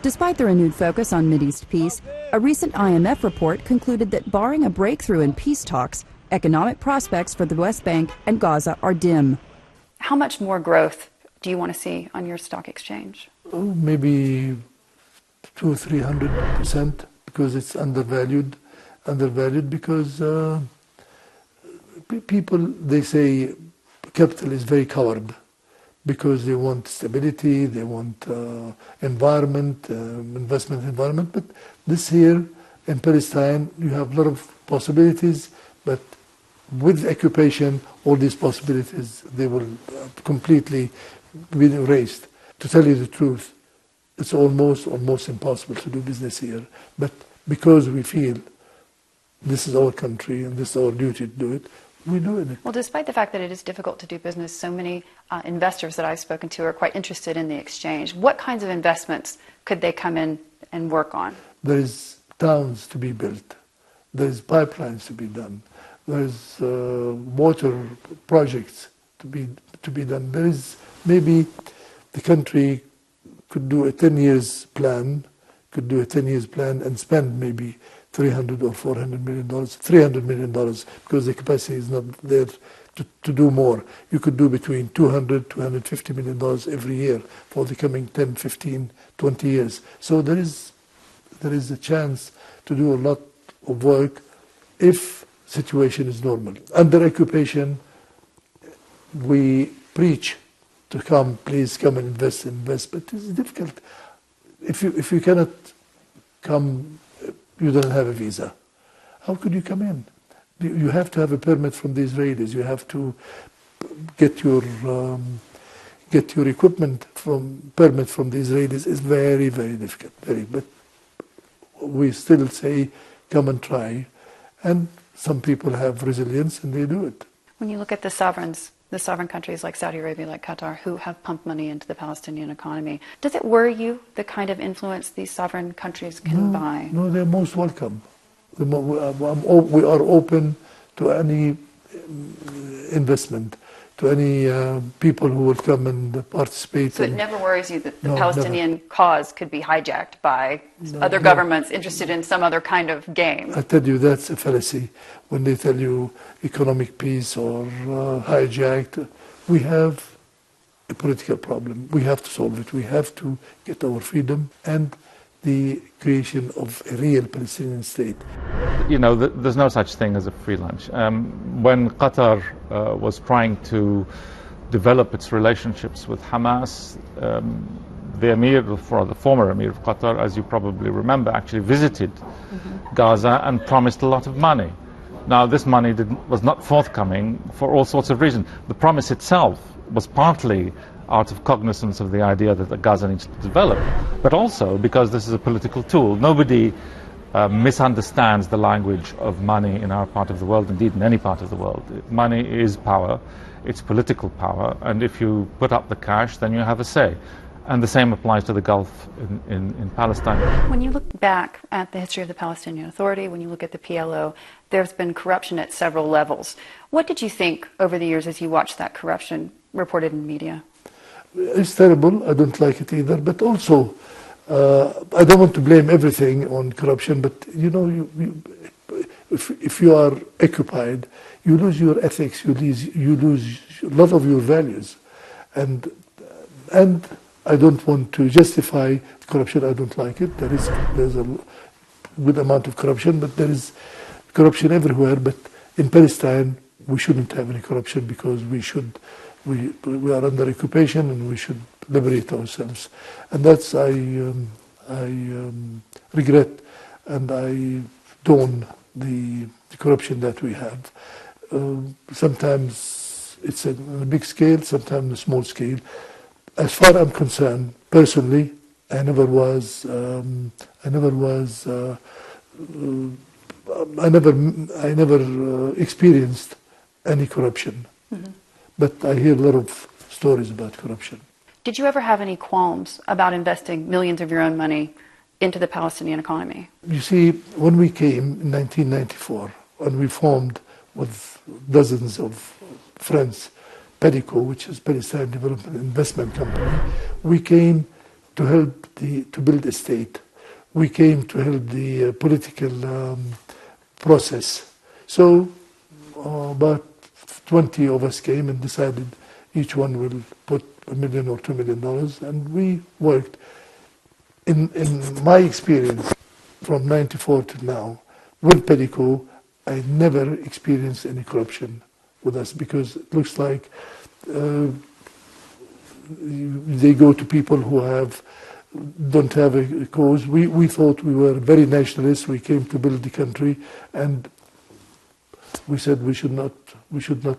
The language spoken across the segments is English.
Despite the renewed focus on Mideast peace, a recent IMF report concluded that barring a breakthrough in peace talks, economic prospects for the West Bank and Gaza are dim. How much more growth do you want to see on your stock exchange? Oh, maybe 200-300%, because it's undervalued because people, they say capital is very coward because they want stability, they want investment environment. But this here in Palestine, you have a lot of possibilities, but with occupation, all these possibilities, they will completely be erased. To tell you the truth, it's almost impossible to do business here. But because we feel this is our country and this is our duty to do it, we do it. Well, despite the fact that it is difficult to do business, so many investors that I've spoken to are quite interested in the exchange. What kinds of investments could they come in and work on? There is towns to be built. There is pipelines to be done. There is water projects to be done. There is maybe the country could do a 10 years plan, and spend maybe $300 or $400 million, $300 million, because the capacity is not there to do more. You could do between $200, $250 million every year for the coming 10, 15, 20 years. So there is a chance to do a lot of work if situation is normal. Under occupation, we preach to come, please come and invest, but it's difficult. If you cannot come, you don't have a visa. How could you come in? You have to have a permit from the Israelis. You have to get your equipment permit from the Israelis. Is very, very difficult. But we still say, come and try. And some people have resilience and they do it. When you look at the sovereign countries like Saudi Arabia, like Qatar, who have pumped money into the Palestinian economy, does it worry you the kind of influence these sovereign countries can buy? No, they're most welcome. We are open to any investment, to any people who will come and participate. So it never worries you that the Palestinian cause could be hijacked by other governments interested in some other kind of game? I tell you, that's a fallacy. When they tell you economic peace or hijacked, we have a political problem. We have to solve it. We have to get our freedom and the creation of a real Palestinian state. You know, there's no such thing as a free lunch. When Qatar was trying to develop its relationships with Hamas, the former Emir of Qatar, as you probably remember, actually visited Gaza and promised a lot of money. Now, this money was not forthcoming for all sorts of reasons. The promise itself was partly out of cognizance of the idea that Gaza needs to develop, but also because this is a political tool. Nobody misunderstands the language of money in our part of the world, indeed in any part of the world. Money is power, it's political power, and if you put up the cash, then you have a say. And the same applies to the Gulf in Palestine. When you look back at the history of the Palestinian Authority, when you look at the PLO, there's been corruption at several levels. What did you think over the years as you watched that corruption reported in media? It's terrible. I don't like it either. But also, I don't want to blame everything on corruption, but you know, if you are occupied, you lose your ethics, you lose a lot of your values. And I don't want to justify corruption. I don't like it. There's a good amount of corruption, but there is corruption everywhere. But in Palestine, we shouldn't have any corruption because we are under occupation and we should liberate ourselves. And that's I regret and I don't the corruption that we have. Sometimes it's on a big scale, sometimes on a small scale. As far as I'm concerned, personally, I never experienced any corruption. But I hear a lot of stories about corruption. Did you ever have any qualms about investing millions of your own money into the Palestinian economy? You see, when we came in 1994, when we formed with dozens of friends, PEDICO, which is Palestine Development Investment Company, we came to help to build a state. We came to help the political process. So about 20 of us came and decided each one will put $1 million or $2 million, and we worked. In my experience, from '94 to now, with Pedico, I never experienced any corruption with us, because it looks like they go to people who don't have a cause. We thought we were very nationalist. We came to build the country, and we said we should not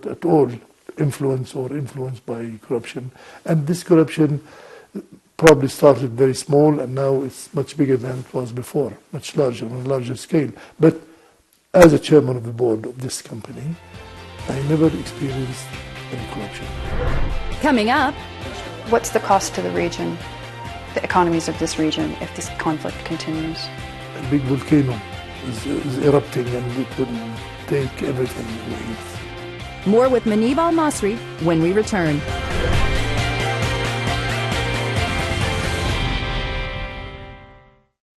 at all influenced by corruption. And this corruption probably started very small, and now it's much bigger than it was before, much larger, on a larger scale. But as a chairman of the board of this company, I never experienced any corruption. Coming up, what's the cost to the region, the economies of this region, if this conflict continues? A big volcano is erupting, and it will take everything away. more with Munib Al-Masri when we return.